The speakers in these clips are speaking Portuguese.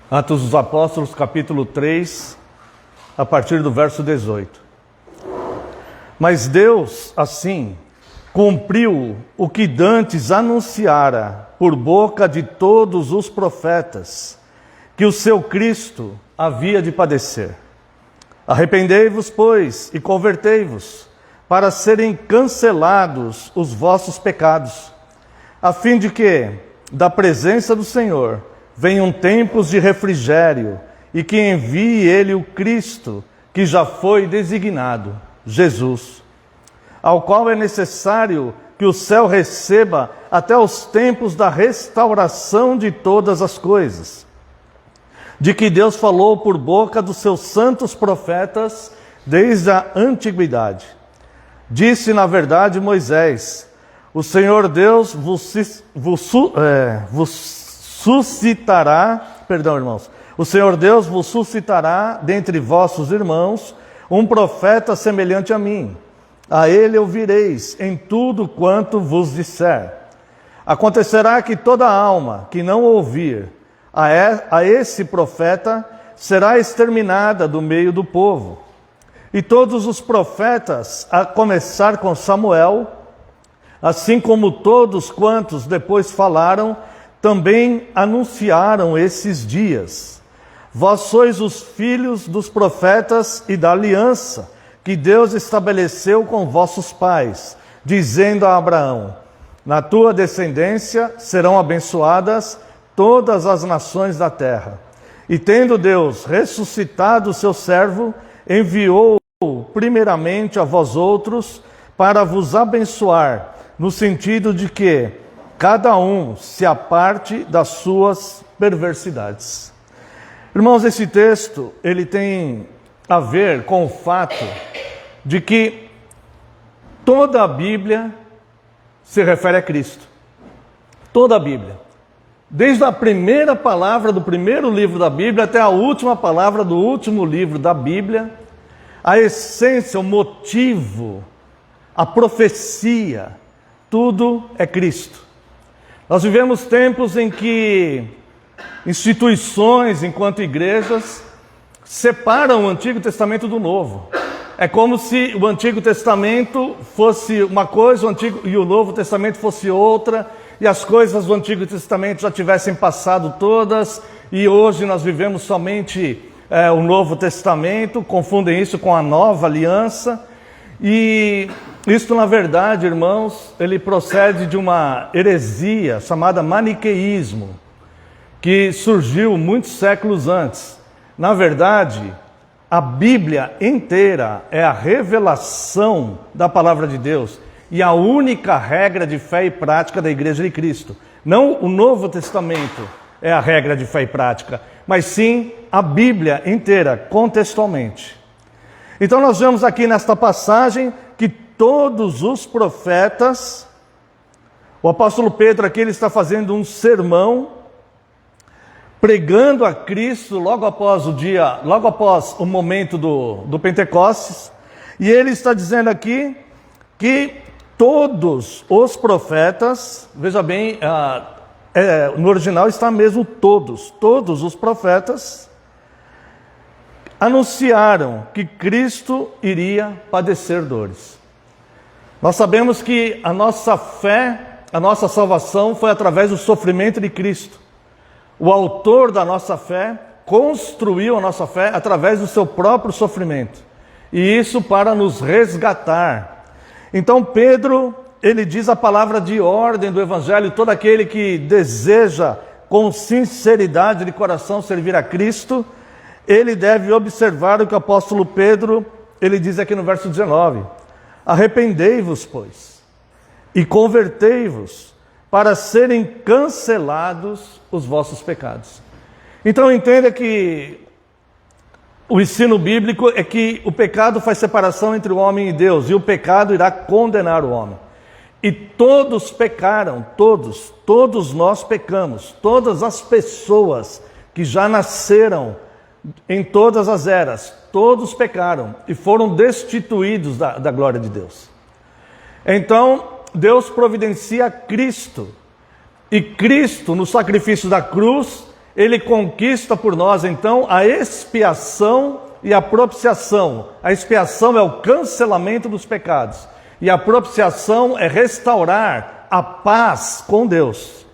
Atos dos Apóstolos, capítulo 3, a partir do verso 18. Mas Deus, assim, cumpriu o que dantes anunciara por boca de todos os profetas, que o seu Cristo havia de padecer. Arrependei-vos, pois, e convertei-vos, para serem cancelados os vossos pecados, a fim de que, da presença do Senhor, venham tempos de refrigério, e que envie Ele o Cristo, que já foi designado, Jesus, ao qual é necessário que o céu receba até os tempos da restauração de todas as coisas, de que Deus falou por boca dos seus santos profetas desde a antiguidade. Disse, na verdade, Moisés: o Senhor Deus o Senhor Deus vos suscitará dentre vossos irmãos um profeta semelhante a mim. A ele ouvireis em tudo quanto vos disser. Acontecerá que toda alma que não ouvir a esse profeta será exterminada do meio do povo. E todos os profetas, a começar com Samuel, assim como todos quantos depois falaram, também anunciaram esses dias. Vós sois os filhos dos profetas e da aliança que Deus estabeleceu com vossos pais, dizendo a Abraão: na tua descendência serão abençoadas todas as nações da terra. E tendo Deus ressuscitado o seu servo, enviou primeiramente a vós outros para vos abençoar, no sentido de que cada um se aparte das suas perversidades. Irmãos, esse texto, ele tem a ver com o fato de que toda a Bíblia se refere a Cristo. Toda a Bíblia. Desde a primeira palavra do primeiro livro da Bíblia até a última palavra do último livro da Bíblia, a essência, o motivo, a profecia, tudo é Cristo. Nós vivemos tempos em que instituições, enquanto igrejas, separam o Antigo Testamento do Novo. É como se o Antigo Testamento fosse uma coisa, e o Novo Testamento fosse outra, e as coisas do Antigo Testamento já tivessem passado todas, e hoje nós vivemos somente o Novo Testamento, confundem isso com a Nova Aliança. E isto, na verdade, irmãos, ele procede de uma heresia chamada maniqueísmo, que surgiu muitos séculos antes. Na verdade, a Bíblia inteira é a revelação da palavra de Deus e a única regra de fé e prática da Igreja de Cristo. Não o Novo Testamento é a regra de fé e prática, mas sim a Bíblia inteira, contextualmente. Então nós vemos aqui nesta passagem que todos os profetas, o apóstolo Pedro aqui ele está fazendo um sermão, pregando a Cristo logo após o momento do Pentecostes, e ele está dizendo aqui que todos os profetas, veja bem, no original está mesmo todos os profetas anunciaram que Cristo iria padecer dores. Nós sabemos que a nossa fé, a nossa salvação foi através do sofrimento de Cristo. O autor da nossa fé construiu a nossa fé através do seu próprio sofrimento. E isso para nos resgatar. Então Pedro, ele diz a palavra de ordem do Evangelho: todo aquele que deseja com sinceridade de coração servir a Cristo, ele deve observar o que o apóstolo Pedro, ele diz aqui no verso 19: arrependei-vos, pois, e convertei-vos, para serem cancelados os vossos pecados. Então entenda que o ensino bíblico é que o pecado faz separação entre o homem e Deus, e o pecado irá condenar o homem. E todos pecaram, todos nós pecamos, todas as pessoas que já nasceram em todas as eras, todos pecaram e foram destituídos da glória de Deus. Então, Deus providencia Cristo, e Cristo, no sacrifício da cruz, Ele conquista por nós, então, a expiação e a propiciação. A expiação é o cancelamento dos pecados. E a propiciação é restaurar a paz com Deus.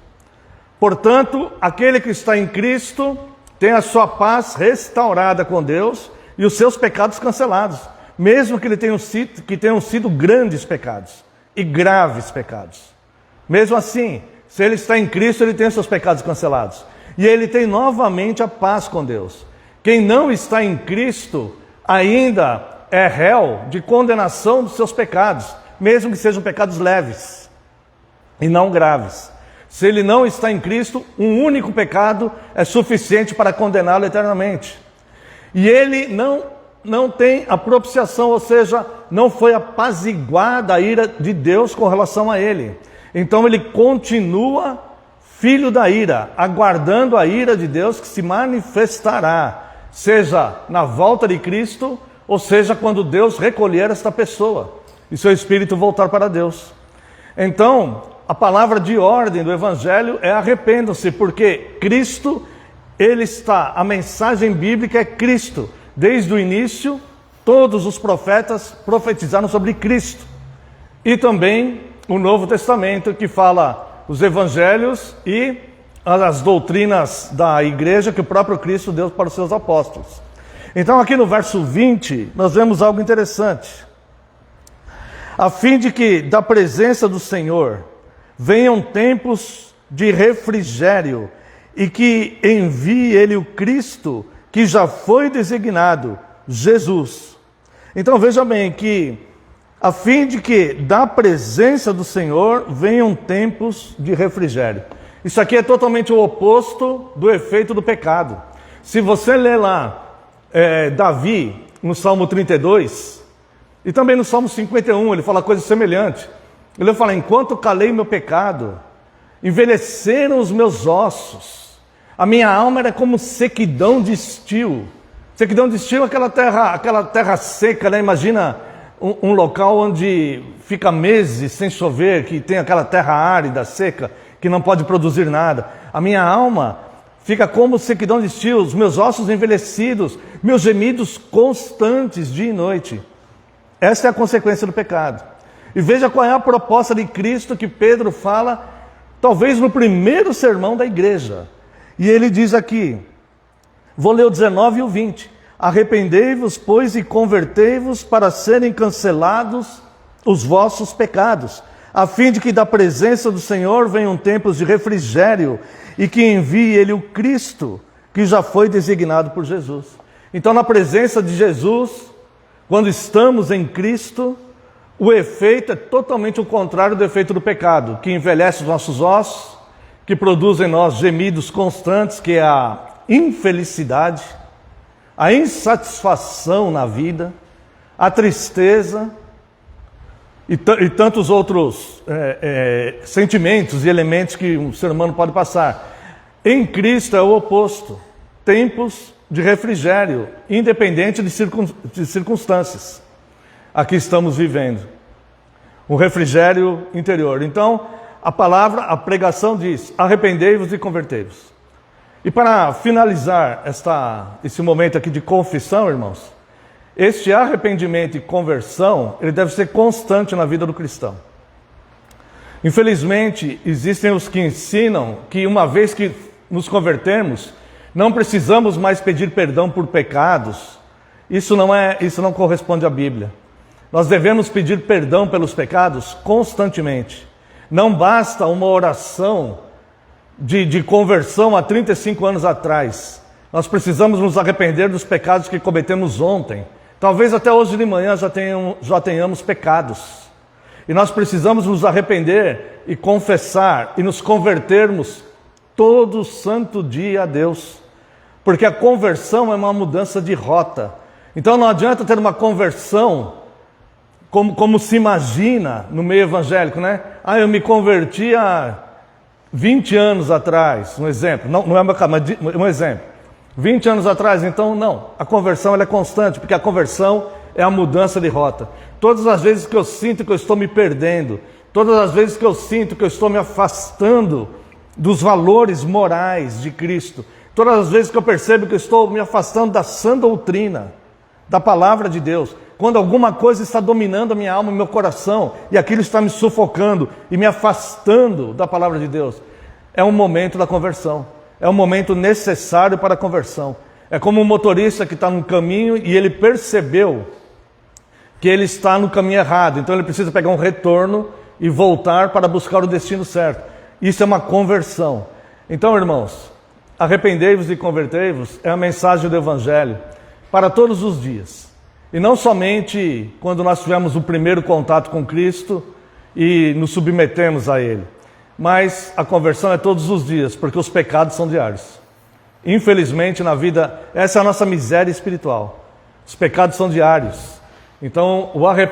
Portanto, aquele que está em Cristo tem a sua paz restaurada com Deus e os seus pecados cancelados, mesmo que tenham sido grandes pecados e graves pecados. Mesmo assim, se ele está em Cristo, ele tem os seus pecados cancelados. E ele tem novamente a paz com Deus. Quem não está em Cristo ainda é réu de condenação dos seus pecados, mesmo que sejam pecados leves e não graves. Se ele não está em Cristo, um único pecado é suficiente para condená-lo eternamente. E ele não tem a propiciação, ou seja, não foi apaziguada a ira de Deus com relação a ele. Então ele continua filho da ira, aguardando a ira de Deus que se manifestará, seja na volta de Cristo, ou seja, quando Deus recolher esta pessoa e seu espírito voltar para Deus. Então, a palavra de ordem do Evangelho é arrependam-se, porque Cristo, a mensagem bíblica é Cristo. Desde o início, todos os profetas profetizaram sobre Cristo. E também o Novo Testamento, que fala os Evangelhos e as doutrinas da igreja que o próprio Cristo deu para os seus apóstolos. Então aqui no verso 20, nós vemos algo interessante. A fim de que da presença do Senhor venham tempos de refrigério e que envie Ele o Cristo que já foi designado, Jesus. Então veja bem que a fim de que da presença do Senhor venham tempos de refrigério. Isso aqui é totalmente o oposto do efeito do pecado. Se você ler lá Davi no Salmo 32 e também no Salmo 51, ele fala coisa semelhante. Ele fala: enquanto calei meu pecado, envelheceram os meus ossos. A minha alma era como sequidão de estio. Sequidão de estio é aquela terra seca, né? Imagina um local onde fica meses sem chover, que tem aquela terra árida, seca, que não pode produzir nada. A minha alma fica como sequidão de estio, os meus ossos envelhecidos, meus gemidos constantes dia e noite. Essa é a consequência do pecado. E veja qual é a proposta de Cristo que Pedro fala, talvez no primeiro sermão da igreja. E ele diz aqui, vou ler o 19 e o 20. Arrependei-vos, pois, e convertei-vos para serem cancelados os vossos pecados, a fim de que da presença do Senhor venham tempos de refrigério e que envie Ele o Cristo, que já foi designado por Jesus. Então, na presença de Jesus, quando estamos em Cristo, o efeito é totalmente o contrário do efeito do pecado, que envelhece os nossos ossos, que produz em nós gemidos constantes, que é a infelicidade, a insatisfação na vida, a tristeza e tantos outros sentimentos e elementos que um ser humano pode passar. Em Cristo é o oposto, tempos de refrigério, independente de circunstâncias. Aqui estamos vivendo um refrigério interior. Então, a pregação diz: arrependei-vos e convertei-vos. E para finalizar esse momento aqui de confissão, irmãos, este arrependimento e conversão, ele deve ser constante na vida do cristão. Infelizmente, existem os que ensinam que uma vez que nos convertemos, não precisamos mais pedir perdão por pecados. Isso não corresponde à Bíblia. Nós devemos pedir perdão pelos pecados constantemente. Não basta uma oração de conversão há 35 anos atrás. Nós precisamos nos arrepender dos pecados que cometemos ontem. Talvez até hoje de manhã já tenhamos pecados. E nós precisamos nos arrepender e confessar e nos convertermos todo santo dia a Deus. Porque a conversão é uma mudança de rota. Então não adianta ter uma conversão como se imagina no meio evangélico, né? Eu me converti há 20 anos atrás, um exemplo. Não é meu caso, mas um exemplo. 20 anos atrás, então não. A conversão ela é constante, porque a conversão é a mudança de rota. Todas as vezes que eu sinto que eu estou me perdendo, todas as vezes que eu sinto que eu estou me afastando dos valores morais de Cristo, Todas as vezes que eu percebo que eu estou me afastando da sã doutrina, da palavra de Deus, quando alguma coisa está dominando a minha alma, o meu coração, e aquilo está me sufocando e me afastando da palavra de Deus, é um momento da conversão. É um momento necessário para a conversão. É como um motorista que está no caminho e ele percebeu que ele está no caminho errado. Então ele precisa pegar um retorno e voltar para buscar o destino certo. Isso é uma conversão. Então, irmãos, arrependei-vos e convertei-vos é a mensagem do Evangelho para todos os dias. E não somente quando nós tivemos o primeiro contato com Cristo e nos submetemos a Ele. Mas a conversão é todos os dias, porque os pecados são diários. Infelizmente, na vida, essa é a nossa miséria espiritual. Os pecados são diários. Então, o arrependimento